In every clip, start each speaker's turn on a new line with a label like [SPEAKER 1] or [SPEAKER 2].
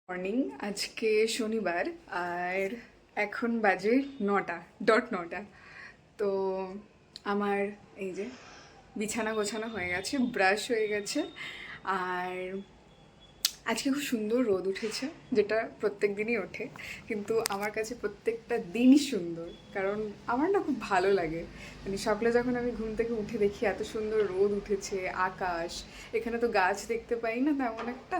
[SPEAKER 1] Morning. আজকে শনিবার আর এখন বাজে 9টা। তো আমার এই যে বিছানা গোছানো হয়ে গেছে, ব্রাশ হয়ে গেছে। আর আজকে খুব সুন্দর রোদ উঠেছে, যেটা প্রত্যেক দিনই ওঠে, কিন্তু আমার কাছে প্রত্যেকটা দিনই সুন্দর। কারণ আমার না খুব ভালো লাগে, মানে সকালে যখন আমি ঘুম থেকে উঠে দেখি এত সুন্দর রোদ উঠেছে, আকাশ, এখানে তো গাছ দেখতে পাই না তেমন একটা।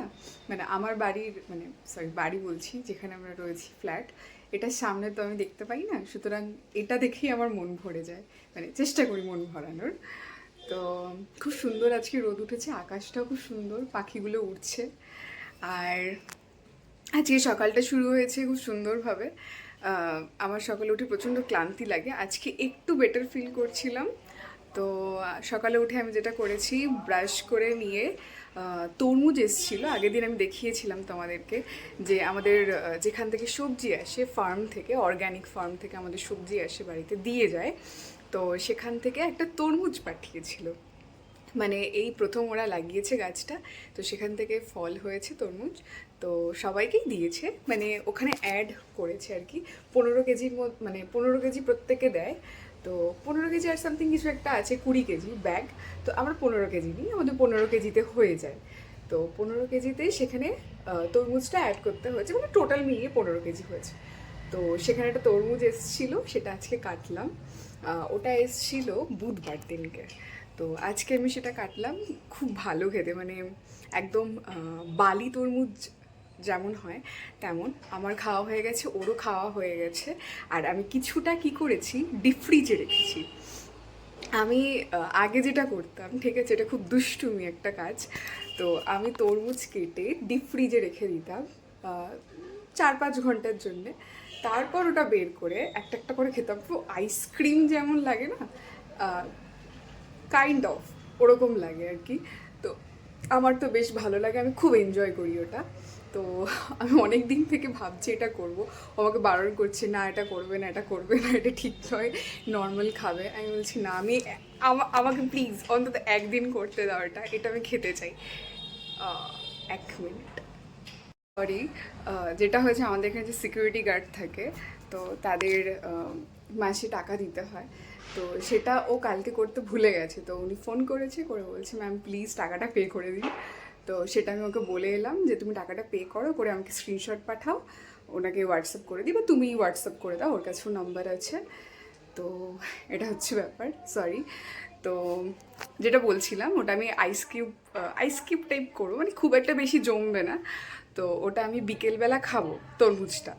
[SPEAKER 1] মানে আমার বাড়ির, মানে সরি বাড়ি বলছি, যেখানে আমরা রয়েছি ফ্ল্যাট, এটার সামনে তো আমি দেখতে পাই না, সুতরাং এটা দেখেই আমার মন ভরে যায়, মানে চেষ্টা করি মন ভরানোর। তো খুব সুন্দর আজকে রোদ উঠেছে, আকাশটাও খুব সুন্দর, পাখিগুলো উড়ছে। আর আজকে সকালটা শুরু হয়েছে খুব সুন্দরভাবে। আমার সকালে উঠে প্রচণ্ড ক্লান্তি লাগে, আজকে একটু বেটার ফিল করছিলাম। তো সকালে উঠে আমি যেটা করেছি, ব্রাশ করে নিয়ে তরমুজ এসেছিলো, আগের দিন আমি দেখিয়েছিলাম তোমাদেরকে যে আমাদের যেখান থেকে সবজি আসে, ফার্ম থেকে, অর্গ্যানিক ফার্ম থেকে আমাদের সবজি আসে, বাড়িতে দিয়ে যায়। তো সেখান থেকে একটা তরমুজ পাঠিয়েছিল, মানে এই প্রথম ওরা লাগিয়েছে গাছটা, তো সেখান থেকে ফল হয়েছে তরমুজ। তো সবাইকেই দিয়েছে, মানে ওখানে অ্যাড করেছে আর কি, 15 কেজির মধ্যে, মানে 15 কেজি প্রত্যেকে দেয়। তো 15 কেজি আর সামথিং কিছু একটা আছে, 20 কেজি ব্যাগ। তো আমরা 15 কেজি নিই, আমাদের 15 কেজিতে হয়ে যায়। তো 15 কেজিতে সেখানে তরমুজটা অ্যাড করতে হয়েছে, মানে টোটাল মিলিয়ে 15 কেজি হয়েছে। তো সেখানে একটা তরমুজ এসেছিলো, সেটা আজকে কাটলাম। ওটা এসেছিলো বুধবার দিনকে। তো আজকে আমি সেটা কাটলাম, খুব ভালো খেতে, মানে একদম বালি তরমুজ যেমন হয় তেমন। আমার খাওয়া হয়ে গেছে, ওরও খাওয়া হয়ে গেছে। আর আমি কিছুটা কি করেছি, ডিপ ফ্রিজে রেখেছি। আমি আগে যেটা করতাম, ঠিক আছে, এটা খুব দুষ্টুমি একটা কাজ। তো আমি তরমুজ কেটে ডিপ ফ্রিজে রেখে দিতাম 4-5 ঘন্টার জন্যে। তারপর ওটা বের করে একটা একটা করে খেতাম, পুরো আইসক্রিম যেমন লাগে না, কাইন্ড অফ ওরকম লাগে আর কি। তো আমার তো বেশ ভালো লাগে, আমি খুব এনজয় করি ওটা। তো আমি অনেক দিন থেকে ভাবছি এটা করব, আমাকে বারণ করছে, না এটা করবে না, এটা করবে না, এটা ঠিক নয়, নর্মাল খাবে। আমি বলছি না, আমি আমাকে প্লিজ অন্তত একদিন করতে দাও, এটা আমি খেতে চাই। 1 মিনিট, সরি। যেটা হয়েছে, আমাদের এখানে যে সিকিউরিটি গার্ড থাকে, তো তাদের মাসে টাকা দিতে হয়। তো সেটা ও কালকে করতে ভুলে গেছে, তো উনি ফোন করেছে, করে বলছে ম্যাম প্লিজ টাকাটা পে করে দিন। তো সেটা আমি ওকে বলে এলাম যে তুমি টাকাটা পে করো, করে আমাকে স্ক্রিনশট পাঠাও, ওনাকে হোয়াটসঅ্যাপ করে দিই, বা তুমি হোয়াটসঅ্যাপ করে দাও, ওর কাছেও নাম্বার আছে। তো এটা হচ্ছে ব্যাপার, সরি। তো যেটা বলছিলাম, ওটা আমি আইস কিউব টাইপ করবো, মানে খুব একটা বেশি জমবে না। তো ওটা আমি বিকেলবেলা খাবো, তরমুজটা।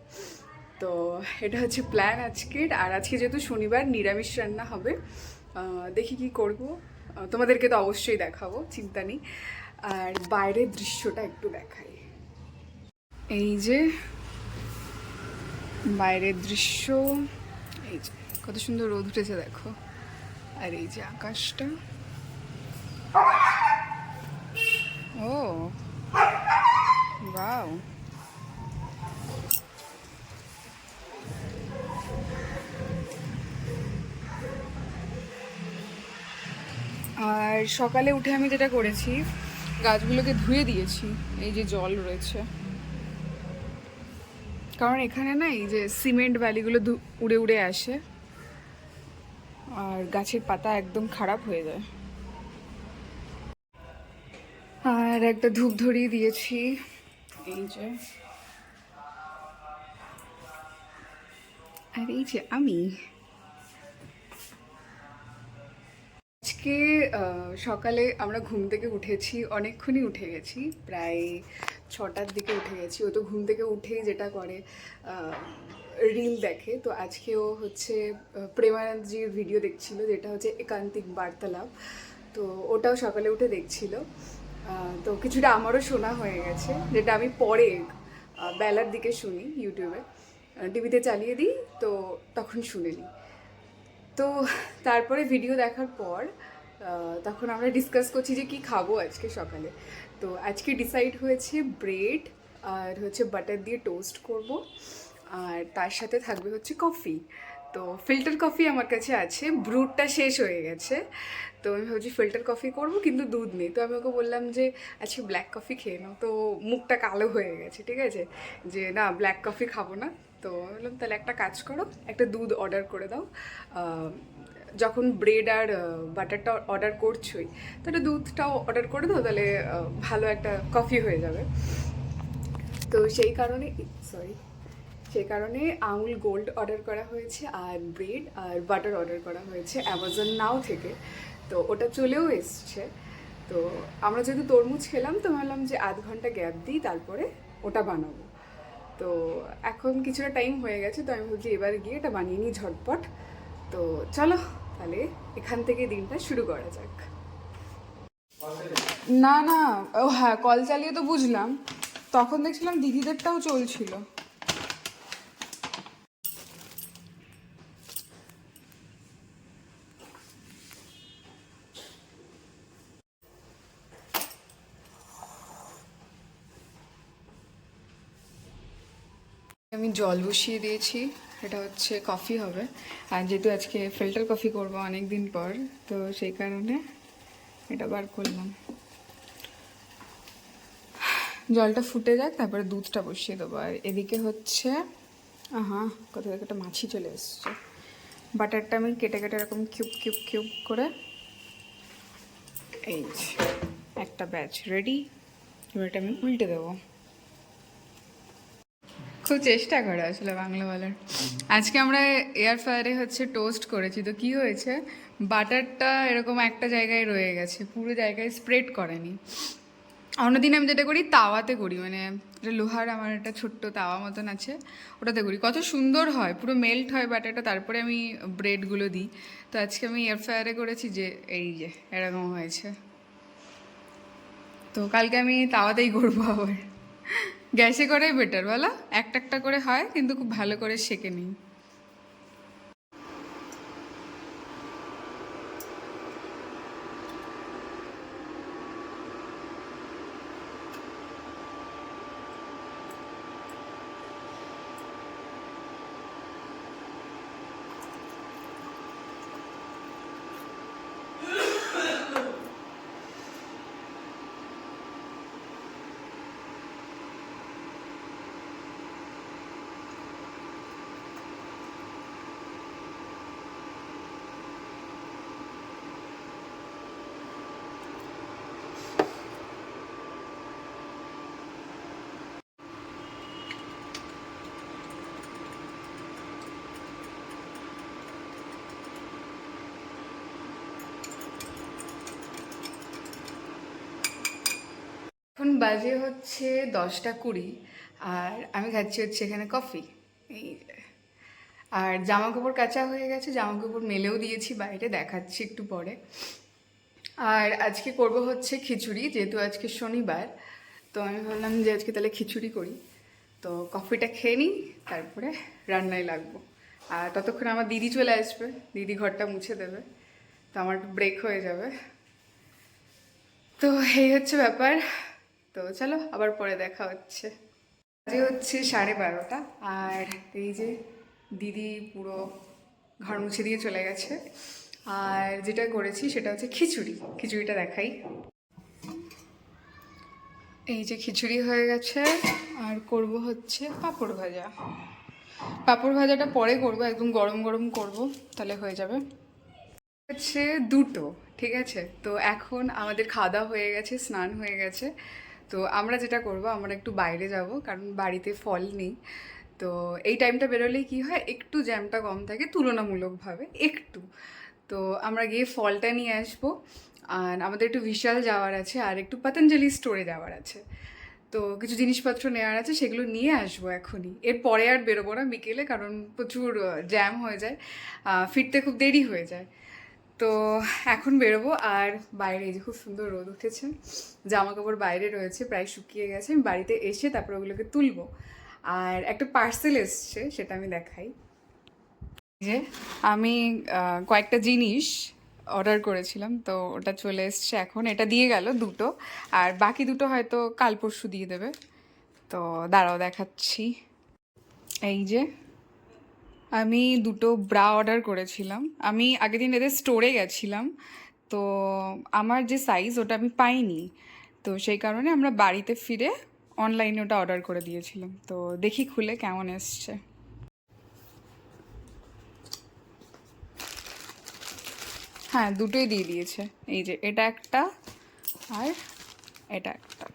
[SPEAKER 1] তো এটা হচ্ছে প্ল্যান আজকের। আর আজকে যেহেতু শনিবার, নিরামিষ রান্না হবে, দেখি কি করব, তোমাদেরকে তো অবশ্যই দেখাবো, চিন্তা নেই। আর বাইরের দৃশ্যটা একটু দেখাই, এই যে বাইরের দৃশ্য, এই যে কত সুন্দর রোদ উঠেছে দেখো, আর এই যে আকাশটা, ও ওয়াও। আর সকালে উঠে আমি যেটা করেছি, গাছগুলোকে ধুয়ে দিয়েছি, এই যে জল রয়েছে, কারণ এখানে না এই যে সিমেন্ট বালিগুলো উড়ে উড়ে আসে, আর গাছের পাতা একদম খারাপ হয়ে যায়। আর একটা ধূপ ধরিয়ে দিয়েছি, এই যে, আর এই যে আমি আজকে সকালে আমরা ঘুম থেকে উঠেছি, অনেকক্ষণই উঠে গেছি, প্রায় 6টার দিকে উঠে গেছি। ও তো ঘুম থেকে উঠেই যেটা করে, রিল দেখে। তো আজকে ও হচ্ছে প্রেমানন্দজির ভিডিও দেখছিল, যেটা হচ্ছে একান্তিক বার্তালাপ। তো ওটাও সকালে উঠে দেখছিল। তো কিছুটা আমারও শোনা হয়ে গেছে, যেটা আমি পরে বেলার দিকে শুনি ইউটিউবে, টিভিতে চালিয়ে দিই, তো তখন শুনে নিই। তো তারপরে ভিডিও দেখার পর তখন আমরা ডিসকাস করছি যে কি খাবো আজকে সকালে। তো আজকে ডিসাইড হয়েছে ব্রেড আর হচ্ছে বাটার দিয়ে টোস্ট করব, আর তার সাথে থাকবে হচ্ছে কফি। তো ফিল্টার কফি আমার কাছে আছে, ব্রুটটা শেষ হয়ে গেছে। তো আমি ভাবছি ফিল্টার কফি করব, কিন্তু দুধ নেই। তো আমি ওকে বললাম যে আচ্ছা ব্ল্যাক কফি খেয়ে নাও। তো মুখটা কালো হয়ে গেছে, ঠিক আছে, যে না ব্ল্যাক কফি খাবো না। তো আমি বললাম তাহলে একটা কাজ করো, একটা দুধ অর্ডার করে দাও। যখন ব্রেড আর বাটারটা অর্ডার করছোই, তাহলে দুধটাও অর্ডার করে দাও, তাহলে ভালো একটা কফি হয়ে যাবে। তো সেই কারণে আমুল গোল্ড অর্ডার করা হয়েছে, আর ব্রেড আর বাটার অর্ডার করা হয়েছে অ্যামাজন নাও থেকে। তো ওটা চলেও এসছে। তো আমরা যেহেতু তরমুজ খেলাম, তো ভাবলাম যে আধ ঘন্টা গ্যাপ দিই, তারপরে ওটা বানাবো। তো এখন কিছুটা টাইম হয়ে গেছে, তো আমি ভাবছি এবার গিয়ে এটা বানিয়ে নিই ঝটপট। তো চলো তাহলে এখান থেকে দিনটা শুরু করা যাক। না না, ও হ্যাঁ, কল চালিয়ে তো বুঝলাম, তখন দেখছিলাম দিদিদেরটাও চলছিল। আমি জল বসিয়ে দিয়েছি, এটা হচ্ছে কফি হবে। আর যেহেতু আজকে ফিল্টার কফি করবো অনেক দিন পর, তো সেই কারণে এটা বার করলাম। জলটা ফুটে যাক, তারপরে দুধটা বসিয়ে দেবো। আর এদিকে হচ্ছে কোথা থেকে একটা মাছি চলে এসছে। বাটারটা আমি কেটে কেটে এরকম কিউব কিউব কিউব করে, এই যে একটা ব্যাচ রেডি। এবার এটা আমি উল্টে দেবো। খুব চেষ্টা করে আসলে বাংলা বলার। আজকে আমরা এয়ার ফ্রায়ারে হচ্ছে টোস্ট করেছি, তো কি হয়েছে, বাটারটা এরকম একটা জায়গায় রয়ে গেছে, পুরো জায়গায় স্প্রেড করেনি। অন্যদিন আমি যেটা করি তাওয়াতে করি, মানে এটা লোহার আমার একটা ছোট্ট তাওয়া মতন আছে, ওটাতে করি, কত সুন্দর হয়, পুরো মেল্ট হয় বাটারটা, তারপরে আমি ব্রেডগুলো দিই। তো আজকে আমি এয়ার ফ্রায়ারে করেছি, যে এই যে এরকম হয়েছে। তো কালকে আমি তাওয়াতেই করবো আবার। গ্যাসে করাই বেটার বলো, একটা একটা করে হয়, কিন্তু খুব ভালো করে সেঁকে নিই। এখন বাজে হচ্ছে 10টা 20, আর আমি খাচ্ছি হচ্ছে এখানে কফি। এই যে। আর জামা কাপড় কাচা হয়ে গেছে, জামা কাপড় মেলেও দিয়েছি বাইরে, দেখাচ্ছি একটু পরে। আর আজকে করব হচ্ছে খিচুড়ি, যেহেতু আজকে শনিবার। তো আমি ভাবলাম যে আজকে তাহলে খিচুড়ি করি। তো কফিটা খেয়ে নিই, তারপরে রান্নায় লাগবো। আর ততক্ষণ আমার দিদি চলে আসবে, দিদি ঘরটা মুছে দেবে, তো আমার একটু ব্রেক হয়ে যাবে। তো এই হচ্ছে ব্যাপার। তো চলো আবার পরে দেখা হচ্ছে। আজকে হচ্ছে 12:30, আর এই যে দিদি পুরো ঘর মুছে দিয়ে চলে গেছে। আর যেটা করেছি সেটা হচ্ছে খিচুড়িটা দেখাই। এই যে খিচুড়ি হয়ে গেছে, আর করব হচ্ছে পাঁপড় ভাজা। পাঁপড় ভাজাটা পরে করব, একদম গরম গরম করব, তাহলে হয়ে যাবে। হচ্ছে 2টো, ঠিক আছে। তো এখন আমাদের খাওয়া দাওয়া হয়ে গেছে, স্নান হয়ে গেছে। তো আমরা যেটা করব, আমরা একটু বাইরে যাব, কারণ বাড়িতে ফল নেই। তো এই টাইমটা বেরোলেই কি হয়, একটু জ্যামটা কম থাকে তুলনামূলকভাবে একটু। তো আমরা গিয়ে ফলটা নিয়ে আসবো। আর আমাদের একটু বিশাল যাওয়ার আছে, আর একটু পতঞ্জলি স্টোরে যাওয়ার আছে। তো কিছু জিনিসপত্র নেওয়ার আছে, সেগুলো নিয়ে আসবো এখনই। এরপরে আর বেরোবো না বিকেলে, কারণ প্রচুর জ্যাম হয়ে যায়, ফিরতে খুব দেরি হয়ে যায়। তো এখন বেরোবো। আর বাইরে এই যে খুব সুন্দর রোদ উঠেছে, জামা কাপড় বাইরে রয়েছে, প্রায় শুকিয়ে গেছে। আমি বাড়িতে এসে তারপর ওগুলোকে তুলবো। আর একটা পার্সেল এসছে, সেটা আমি দেখাই। যে আমি কয়েকটা জিনিস অর্ডার করেছিলাম, তো ওটা চলে এসছে এখন, এটা দিয়ে গেল 2টো, আর বাকি 2টো হয়তো কাল পরশু দিয়ে দেবে। তো দাঁড়াও দেখাচ্ছি। এই যে আমি দুটো ব্রা অর্ডার করেছিলাম। আমি আগের দিন এদের স্টোরে গেছিলাম, তো আমার যে সাইজ ওটা আমি পাইনি, তো সেই কারণে আমরা বাড়িতে ফিরে অনলাইনে ওটা অর্ডার করে দিয়েছিলাম। তো দেখি খুলে কেমন এসছে। হ্যাঁ, দুটোই দিয়ে দিয়েছে। এই যে এটা একটা আর এটা একটা।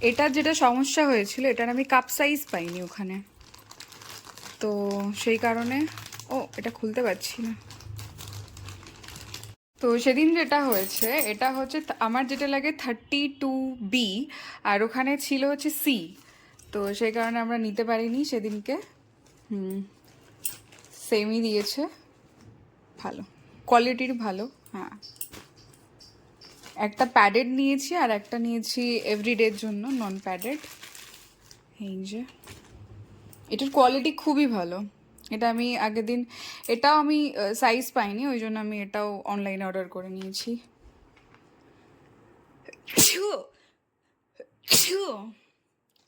[SPEAKER 1] এটার যেটা সমস্যা হয়েছিল, এটার আমি কাপ সাইজ পাইনি ওখানে, তো সেই কারণে এটা খুলতে পারছি না। তো সেদিন যেটা হয়েছে, এটা হচ্ছে আমার যেটা লাগে 32B, আর ওখানে ছিল হচ্ছে C, তো সেই কারণে আমরা নিতে পারিনি সেদিনকে। সেমই দিয়েছে, ভালো কোয়ালিটির, ভালো। হ্যাঁ, একটা প্যাডেড নিয়েছি আর একটা নিয়েছি এভরিডের জন্য নন প্যাডেড। এই যে এটার কোয়ালিটি খুবই ভালো। এটা আমি আগের দিন, এটাও আমি সাইজ পাইনি, ওই জন্য আমি এটাও অনলাইনে অর্ডার করে নিয়েছি।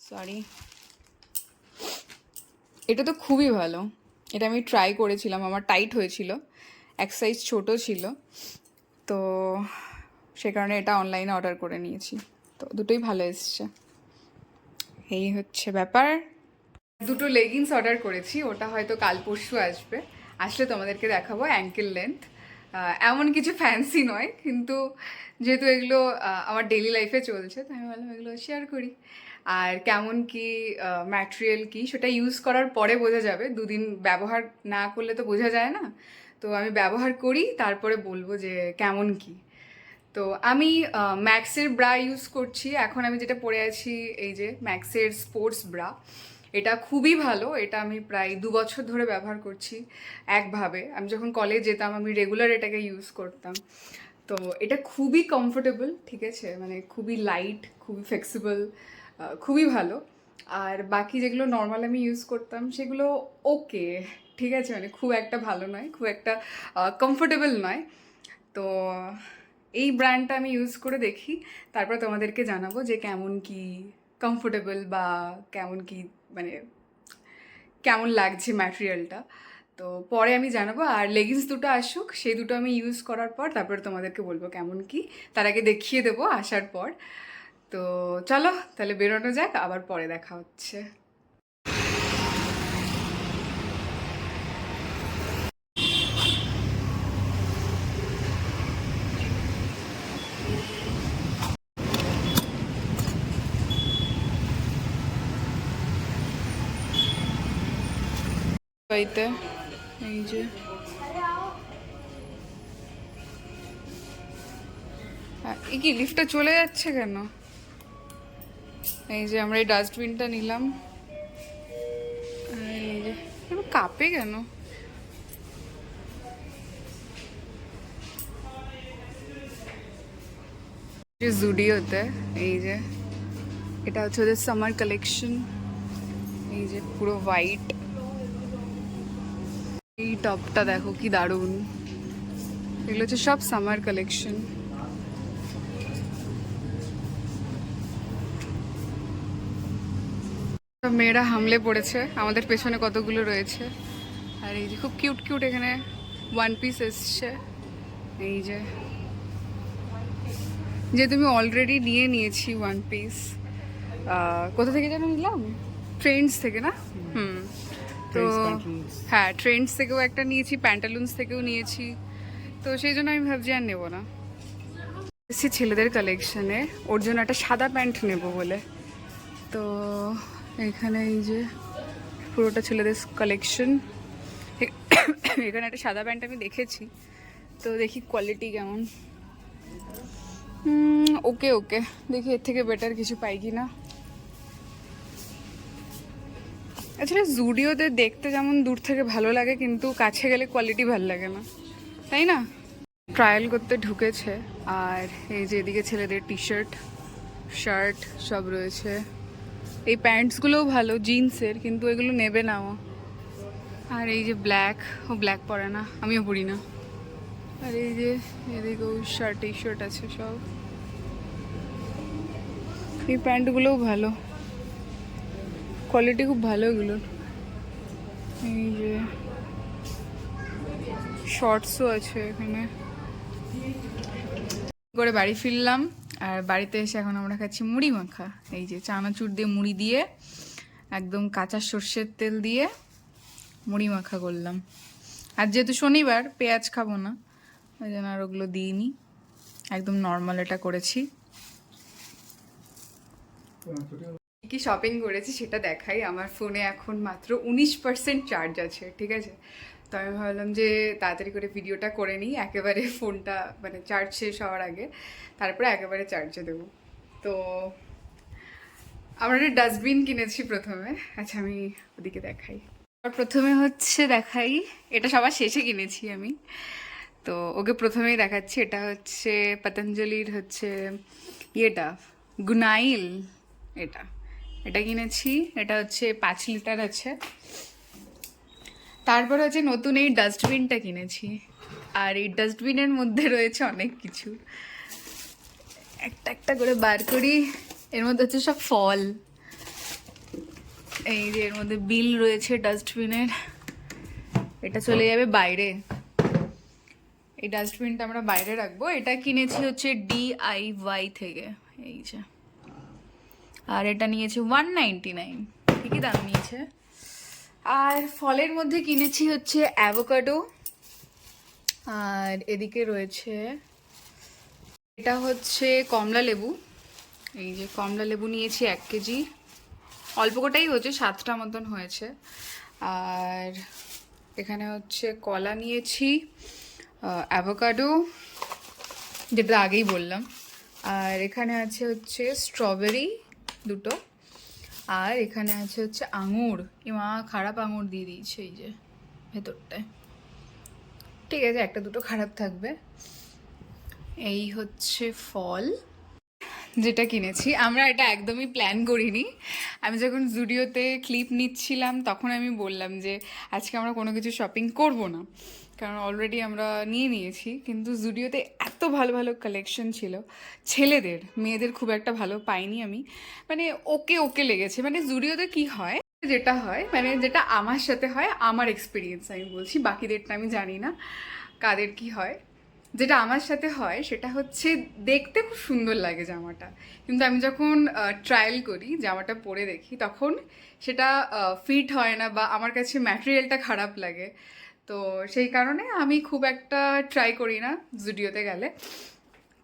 [SPEAKER 1] সরি। এটা তো খুবই ভালো, এটা আমি ট্রাই করেছিলাম, আমার টাইট হয়েছিল, এক সাইজ ছোট ছিল, তো সে কারণে এটা অনলাইনে অর্ডার করে নিয়েছি। তো দুটোই ভালো এসছে, এই হচ্ছে ব্যাপার। দুটো লেগিংস অর্ডার করেছি, ওটা হয়তো কাল পরশু আসবে, আসলে তোমাদেরকে দেখাবো। অ্যাঙ্কেল লেন্থ, এমন কিছু ফ্যান্সি নয়, কিন্তু যেহেতু এগুলো আমার ডেইলি লাইফে চলছে, তো আমি ভাবলাম এগুলো শেয়ার করি। আর কেমন কি ম্যাটেরিয়াল কি সেটা ইউজ করার পরে বোঝা যাবে, দুদিন ব্যবহার না করলে তো বোঝা যায় না। তো আমি ব্যবহার করি, তারপরে বলবো যে কেমন কি। তো আমি ম্যাক্সের ব্রা ইউজ করছি এখন। আমি যেটা পরে আছি, এই যে ম্যাক্সের স্পোর্টস ব্রা, এটা খুবই ভালো। এটা আমি প্রায় 2 বছর ধরে ব্যবহার করছি একভাবে। আমি যখন কলেজ যেতাম আমি রেগুলার এটাকে ইউজ করতাম। তো এটা খুবই কমফোর্টেবল, ঠিক আছে, মানে খুবই লাইট, খুবই ফ্লেক্সিবল, খুবই ভালো। আর বাকি যেগুলো নর্মাল আমি ইউজ করতাম সেগুলো ওকে, ঠিক আছে, মানে খুব একটা ভালো নয়, খুব একটা কমফোর্টেবল নয়। তো এই ব্র্যান্ডটা আমি ইউজ করে দেখি, তারপর তোমাদেরকে জানাবো যে কেমন কি কমফোর্টেবল বা কেমন কি, মানে কেমন লাগছে ম্যাটেরিয়ালটা। তো পরে আমি জানাবো। আর লেগিংস দুটো আসুক, সেই দুটো আমি ইউজ করার পর তারপরে তোমাদেরকে বলবো কেমন কি, তার আগে দেখিয়ে দেবো আসার পর। তো চলো তাহলে বেরোনো যাক, আবার পরে দেখা হচ্ছে। বাড়িতে এই যে এই কি লিফটটা চলে যাচ্ছে কেন? এই যে আমরা এই ডাস্টবিনটা নিলাম, এই যে কাঁপে কেন? জুডিওতে এই যে এটা হচ্ছে ওদের সামার কালেকশন, এই যে পুরো হোয়াইট। এই টপটা দেখো কি দারুণ, এগুলো হচ্ছে সব সামার কালেকশন। সব মেয়েরা হামলে পড়েছে, আমাদের পেছনে কতগুলো রয়েছে। আর এই যে খুব কিউট কিউট এখানে ওয়ান পিস এসছে। এই যে তুমি অলরেডি নিয়ে নিয়েছি ওয়ান পিস, কোথা থেকে যেন নিলাম, ট্রেন্ডস থেকে না? তো হ্যাঁ, ট্রেন্ডস থেকেও একটা নিয়েছি, প্যান্টালুন্স থেকেও নিয়েছি, তো সেই জন্য আমি ভাবছি আর নেবো না। এসেছি ছেলেদের কালেকশানে, ওর জন্য একটা সাদা প্যান্ট নেব বলে। তো এখানে এই যে পুরোটা ছেলেদের কালেকশন, এখানে একটা সাদা প্যান্ট আমি দেখেছি, তো দেখি কোয়ালিটি কেমন। ওকে ওকে, দেখি এর থেকে বেটার কিছু পাই কি না। আসলে জুডিওতে দেখতে যেমন দূর থেকে ভালো লাগে, কিন্তু কাছে গেলে কোয়ালিটি ভালো লাগে না, তাই না? ট্রায়াল করতে ঢুকেছে। আর এই যে এদিকে ছেলেদের টি শার্ট, শার্ট সব রয়েছে। এই প্যান্টসগুলোও ভালো জিন্সের, কিন্তু এগুলো নেবে না ও। আর এই যে ব্ল্যাক, ও ব্ল্যাক পরে না, আমিও পরি না। আর এই যে এদিকেও শার্ট টি শার্ট আছে সব। এই প্যান্টগুলোও ভালো, কোয়ালিটি খুব ভালো এগুলোর। এই যে শর্টসও আছে এখানে। করে বাড়ি ফিরলাম, আর বাড়িতে এসে এখন আমরা খাচ্ছি মুড়ি মাখা। এই যে চানাচুর দিয়ে মুড়ি দিয়ে একদম কাঁচা সর্ষের তেল দিয়ে মুড়ি মাখা করলাম। আর যেহেতু শনিবার পেঁয়াজ খাবো না, ওই জন্য আর ওগুলো দিইনি, একদম নর্মাল এটা করেছি। কি শপিং করেছি সেটা দেখাই। আমার ফোনে এখন মাত্র 19% চার্জ আছে, ঠিক আছে? তো আমি ভাবলাম যে তাড়াতাড়ি করে ভিডিওটা করে নিই, একেবারে ফোনটা মানে চার্জ শেষ হওয়ার আগে, তারপরে একেবারে চার্জে দেবো। তো আমরা একটা ডাস্টবিন কিনেছি প্রথমে। আচ্ছা আমি ওদিকে দেখাই। প্রথমে হচ্ছে দেখাই, এটা সবার শেষে কিনেছি আমি, তো ওকে প্রথমেই দেখাচ্ছি। এটা হচ্ছে পতঞ্জলির হচ্ছে ইয়েটা গুনাইল, এটা এটা কিনেছি। এটা হচ্ছে 5 লিটার আছে। তারপর হচ্ছে নতুন এই ডাস্টবিনটা কিনেছি, আর এই ডাস্টবিনের মধ্যে রয়েছে অনেক কিছু, একটা একটা করে বার করি। এর মধ্যে হচ্ছে সব ফল। এই যে এর মধ্যে বিল রয়েছে ডাস্টবিনের, এটা চলে যাবে বাইরে। এই ডাস্টবিনটা আমরা বাইরে রাখবো। এটা কিনেছি হচ্ছে DIY থেকে, এই যে। আর এটা নিয়েছে 199, ঠিকই দাম নিয়েছে। আর ফলের মধ্যে কিনেছি হচ্ছে অ্যাভোকাডো, আর এদিকে রয়েছে এটা হচ্ছে কমলা লেবু। এই যে কমলা লেবু নিয়েছি 1 কেজি, অল্প কটাই হচ্ছে, 7টা মতন হয়েছে। আর এখানে হচ্ছে কলা নিয়েছি, অ্যাভোকাডো যেটা আগেই বললাম, আর এখানে আছে হচ্ছে স্ট্রবেরি 2টো, আর এখানে আছে হচ্ছে আঙুর। মা খারাপ আঙুর দিয়ে দিয়েছে এই যে ভেতরটায়, ঠিক আছে, 1-2টো খারাপ থাকবে। এই হচ্ছে ফল যেটা কিনেছি। আমরা এটা একদমই প্ল্যান করিনি। আমি যখন জুডিওতে ক্লিপ নিচ্ছিলাম তখন আমি বললাম যে আজকে আমরা কোনো কিছু শপিং করব না, কারণ অলরেডি আমরা নিয়ে নিয়েছি। কিন্তু জুডিওতে এত ভালো ভালো কালেকশন ছিল ছেলেদের, মেয়েদের খুব একটা ভালো পাইনি আমি, মানে ওকে ওকে লেগেছে। মানে জুডিওতে কি হয়, যেটা হয় মানে যেটা আমার সাথে হয়, আমার এক্সপিরিয়েন্স আমি বলছি, বাকিদেরটা আমি জানি না কাদের কি হয়। যেটা আমার সাথে হয় সেটা হচ্ছে দেখতে খুব সুন্দর লাগে জামাটা, কিন্তু আমি যখন ট্রায়াল করি, জামাটা পরে দেখি, তখন সেটা ফিট হয় না, বা আমার কাছে ম্যাটেরিয়ালটা খারাপ লাগে। তো সেই কারণে আমি খুব একটা ট্রাই করি না জুডিওতে গেলে।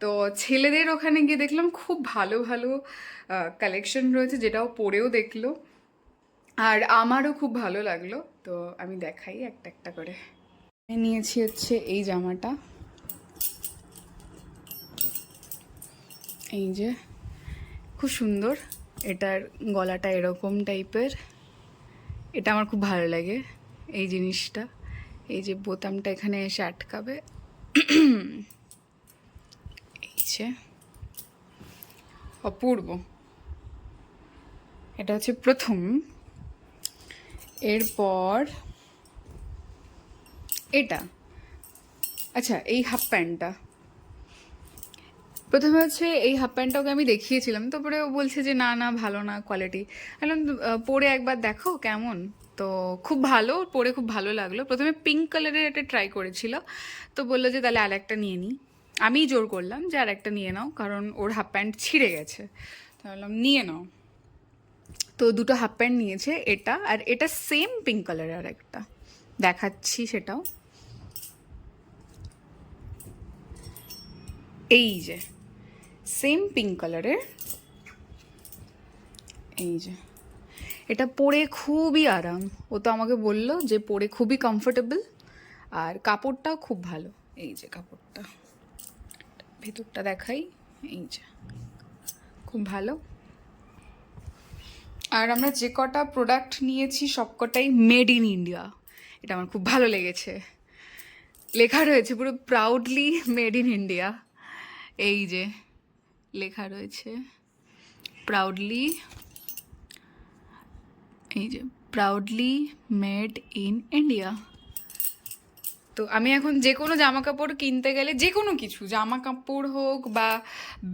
[SPEAKER 1] তো ছেলেদের ওখানে গিয়ে দেখলাম খুব ভালো ভালো কালেকশন রয়েছে, যেটাও পরেও দেখলো, আর আমারও খুব ভালো লাগলো। তো আমি দেখাই একটা একটা করে। নিয়েছি হচ্ছে এই জামাটা, এই যে খুব সুন্দর, এটার গলাটা এরকম টাইপের, এটা আমার খুব ভালো লাগে এই জিনিসটা। এই যে বোতামটা এখানে এসে আটকাবে, এই যে অপূর্ব। এটা হচ্ছে প্রথম। এরপর এটা, আচ্ছা এই হাফ প্যান্টটা, প্রথমে হচ্ছে এই হাফ প্যান্টটাকে আমি দেখিয়েছিলাম, তারপরে ও বলছে যে না না ভালো না কোয়ালিটি। বললাম পরে একবার দেখো কেমন। তো খুব ভালো, পরে খুব ভালো লাগলো। প্রথমে পিঙ্ক কালারের একটা ট্রাই করেছিল, তো বললো যে তাহলে আর একটা নিয়ে নিই। আমিই জোর করলাম যে আর একটা নিয়ে নাও, কারণ ওর হাফ প্যান্ট ছিঁড়ে গেছে। তো বললাম নিয়ে নাও। তো 2টো হাফ প্যান্ট নিয়েছে, এটা আর এটা সেম পিঙ্ক কালারের আর একটা দেখাচ্ছি, সেটাও এই যে সেম পিঙ্ক কালারের। এই যে এটা পরে খুবই আরাম, ও তো আমাকে বললো যে পরে খুবই কমফোর্টেবল, আর কাপড়টাও খুব ভালো। এই যে কাপড়টা, ভেতরটা দেখাই, এই যে খুব ভালো। আর আমরা যে কটা প্রোডাক্ট নিয়েছি সবকটাই মেড ইন ইন্ডিয়া, এটা আমার খুব ভালো লেগেছে। লেখা রয়েছে পুরো প্রাউডলি মেড ইন ইন্ডিয়া, এই যে লেখা রয়েছে প্রাউডলি, এই যে প্রাউডলি মেড ইন ইন্ডিয়া। তো আমি এখন যে কোনো জামা কাপড় কিনতে গেলে, যে কোনো কিছু জামা কাপড় হোক বা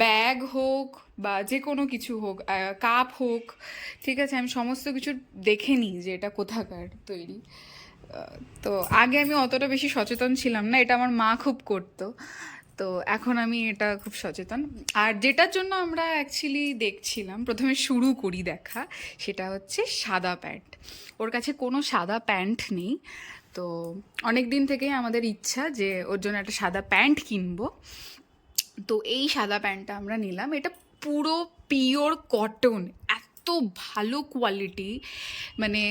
[SPEAKER 1] ব্যাগ হোক বা যে কোনো কিছু হোক, কাপ হোক, ঠিক আছে, আমি সমস্ত কিছু দেখে নিই যে এটা কোথাকার তৈরি। তো আগে আমি অতটা বেশি সচেতন ছিলাম না, এটা আমার মা খুব করতো। তো এখন আমি এটা খুব সচেতন। আর যেটার জন্য আমরা অ্যাকচুয়ালি দেখছিলাম, প্রথমে শুরু করি দেখা, সেটা হচ্ছে সাদা প্যান্ট। ওর কাছে কোনো সাদা প্যান্ট নেই। তো অনেক দিন থেকেই আমাদের ইচ্ছা যে ওর জন্য একটা সাদা প্যান্ট কিনবো। তো এই সাদা প্যান্টটা আমরা নিলাম। এটা পুরো পিওর কটন, এত ভালো কোয়ালিটি, মানে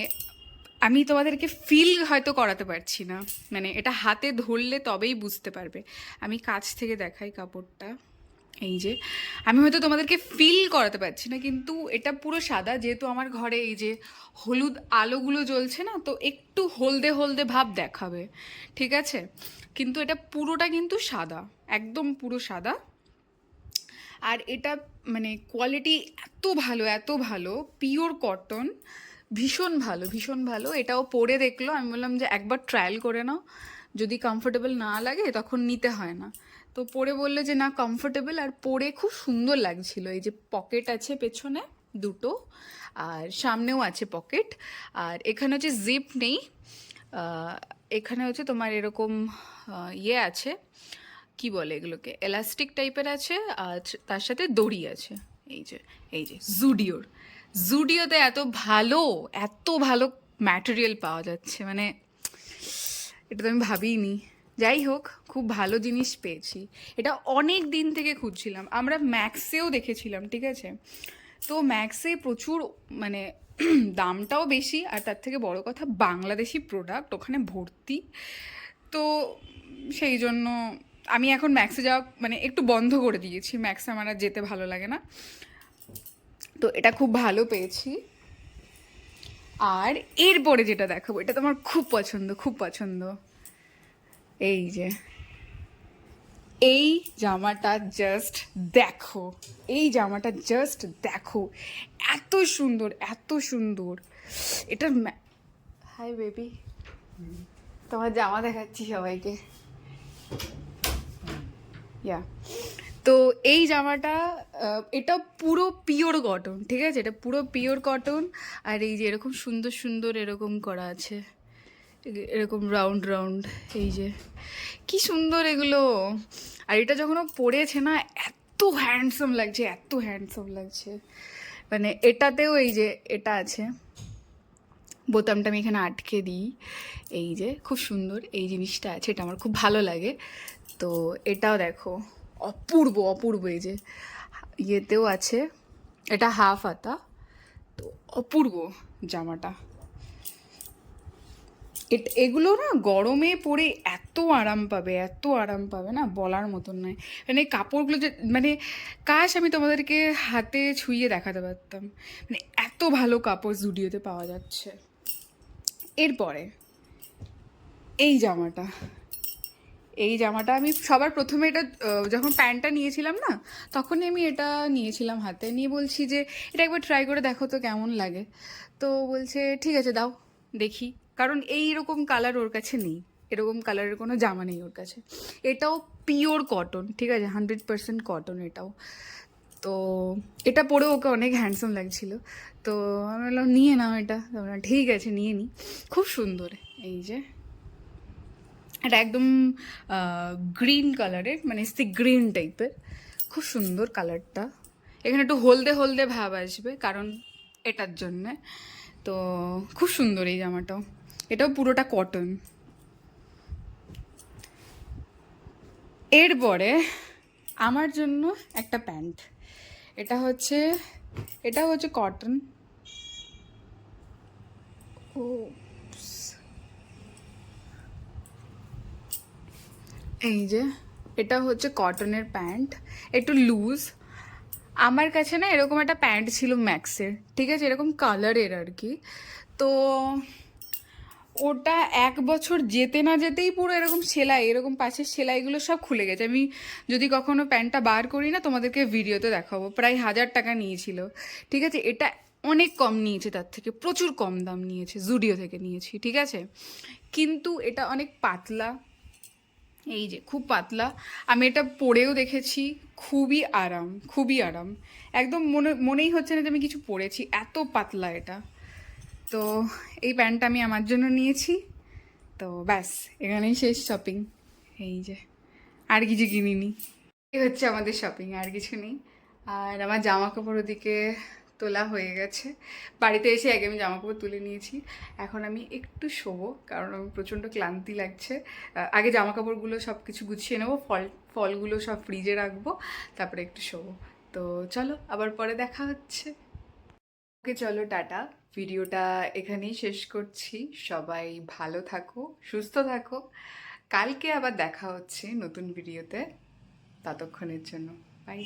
[SPEAKER 1] আমি তোমাদেরকে ফিল হয়তো করাতে পারছি না, মানে এটা হাতে ধরলে তবেই বুঝতে পারবে। আমি কাছ থেকে দেখাই কাপড়টা, এই যে, আমি হয়তো তোমাদেরকে ফিল করাতে পারছি না, কিন্তু এটা পুরো সাদা। যেহেতু আমার ঘরে এই যে হলুদ আলোগুলো জ্বলছে না, তো একটু হলদে হলদে ভাব দেখাবে, ঠিক আছে, কিন্তু এটা পুরোটা কিন্তু সাদা, একদম পুরো সাদা। আর এটা মানে কোয়ালিটি এত ভালো, এত ভালো, পিওর কটন, ভীষণ ভালো, ভীষণ ভালো। এটাও পরে দেখলো, আমি বললাম যে একবার ট্রায়াল করে নাও, যদি কমফোর্টেবল না লাগে তখন নিতে হয় না। তো পরে বললো যে না কমফোর্টেবল, আর পরে খুব সুন্দর লাগছিল। এই যে পকেট আছে পেছনে দুটো, আর সামনেও আছে পকেট, আর এখানে হচ্ছে জিপ নেই, আহ, এখানে হচ্ছে তোমার এরকম ইয়ে আছে, কি বলে এগুলোকে, এলাস্টিক টাইপের আছে, আর তার সাথে দড়ি আছে। এই যে, এই যে জুডিওর, জুডিওতে এত ভালো ম্যাটেরিয়াল পাওয়া যাচ্ছে, মানে এটা তো আমি ভাবিনি। যাই হোক, খুব ভালো জিনিস পেয়েছি। এটা অনেক দিন থেকে খুঁজছিলাম, আমরা ম্যাক্সেও দেখেছিলাম, ঠিক আছে, তো ম্যাক্সে প্রচুর মানে দামটাও বেশি, আর তার থেকে বড় কথা বাংলাদেশি প্রোডাক্ট ওখানে ভর্তি। তো সেই জন্য আমি এখন ম্যাক্সে যাওয়া মানে একটু বন্ধ করে দিয়েছি, ম্যাক্সে আমার আর যেতে ভালো লাগে না। তো এটা খুব ভালো পেয়েছি। আর এরপরে যেটা দেখাবো, এটা তো আমার খুব পছন্দ, খুব পছন্দ। এই যে, এই জামাটা জাস্ট দেখো, এই জামাটা জাস্ট দেখো, এত সুন্দর, এত সুন্দর। এটার হাই বেবি, তোমার জামা দেখাচ্ছি সবাইকে, ইয়া। তো এই জামাটা, এটা পুরো পিওর কটন, ঠিক আছে, এটা পুরো পিওর কটন। আর এই যে এরকম সুন্দর সুন্দর এরকম করা আছে, এরকম রাউন্ড রাউন্ড, এই যে কি সুন্দর এগুলো। আর এটা যখন ও পরেছে না, এত হ্যান্ডসাম লাগছে, এত হ্যান্ডসাম লাগছে। মানে এটাতেও এই যে এটা আছে, বোতামটা আমি এখানে আটকে দিই, এই যে খুব সুন্দর এই জিনিসটা আছে, এটা আমার খুব ভালো লাগে। তো এটাও দেখো, অপূর্ব অপূর্ব, এই যে ইয়েতেও আছে, এটা হাফ হাতা, তো অপূর্ব জামাটা। এগুলো না গরমে পরে এত আরাম পাবে, এত আরাম পাবে না, বলার মতন নয়। মানে কাপড়গুলো যে, মানে কাশ আমি তোমাদেরকে হাতে ছুঁয়ে দেখাতে পারতাম, মানে এত ভালো কাপড় জুডিওতে পাওয়া যাচ্ছে। এরপরে এই জামাটা, এই জামাটা আমি সবার প্রথমে এটা যখন প্যান্টটা নিয়েছিলাম না, তখনই আমি এটা নিয়েছিলাম হাতে, নিয়ে বলছি যে এটা একবার ট্রাই করে দেখো তো কেমন লাগে। তো বলছে ঠিক আছে দাও দেখি, কারণ এইরকম কালার ওর কাছে নেই, এরকম কালারের কোনো জামা নেই ওর কাছে। এটাও পিওর কটন, ঠিক আছে, 100% কটন এটাও। তো এটা পরে ওকে অনেক হ্যান্ডসাম লাগছিল। তো আমি বললাম নিয়ে নাও এটা, ঠিক আছে নিয়ে নিই। খুব সুন্দর, এই যে এটা একদম গ্রিন কালারের, মানে সি গ্রিন টাইপের, খুব সুন্দর কালারটা। এখানে একটু হলদে হলদে ভাব আসবে কারণ এটার জন্যে। তো খুব সুন্দর এই জামাটাও, এটাও পুরোটা কটন। এরপরে আমার জন্য একটা প্যান্ট, এটা হচ্ছে কটন। ও, এই যে এটা হচ্ছে কটনের প্যান্ট, একটু লুজ। আমার কাছে না এরকম একটা প্যান্ট ছিল ম্যাক্সের, ঠিক আছে, এরকম কালারের আর কি। তো ওটা 1 বছর যেতে না যেতেই পুরো এরকম সেলাই, এরকম পাশের সেলাইগুলো সব খুলে গেছে। আমি যদি কখনো প্যান্টটা বার করি না, তোমাদেরকে ভিডিওতে দেখাবো। প্রায় 1000 টাকা নিয়েছিল, ঠিক আছে, এটা অনেক কম নিয়েছে, তার থেকে প্রচুর কম দাম নিয়েছে, জুডিও থেকে নিয়েছি, ঠিক আছে, কিন্তু এটা অনেক পাতলা, এই যে খুব পাতলা, আমি এটা পরেও দেখেছি, খুবই আরাম, খুবই আরাম, একদম মনেই হচ্ছে না যে আমি কিছু পরেছি, এত পাতলা এটা। তো এই প্যান্টটা আমি আমার জন্য নিয়েছি। তো ব্যাস, এখানেই শেষ শপিং। এই যে, আর কিছু কিনিনি। এই হচ্ছে আমাদের শপিং, আর কিছু নেই। আর আমার জামা কাপড় ওদিকে তোলা হয়ে গেছে। বাড়িতে এসে আগে আমি জামা কাপড় তুলে নিয়েছি। এখন আমি একটু শোবো, কারণ আমি প্রচণ্ড ক্লান্তি লাগছে। আগে জামা কাপড়গুলো সব কিছু গুছিয়ে নেবো, ফলগুলো সব ফ্রিজে রাখবো, তারপরে একটু শোবো। তো চলো, আবার পরে দেখা হচ্ছে। ওকে চলো, টাটা। ভিডিওটা এখানেই শেষ করছি। সবাই ভালো থাকো, সুস্থ থাকো। কালকে আবার দেখা হচ্ছে নতুন ভিডিওতে। ততক্ষণের জন্য বাই।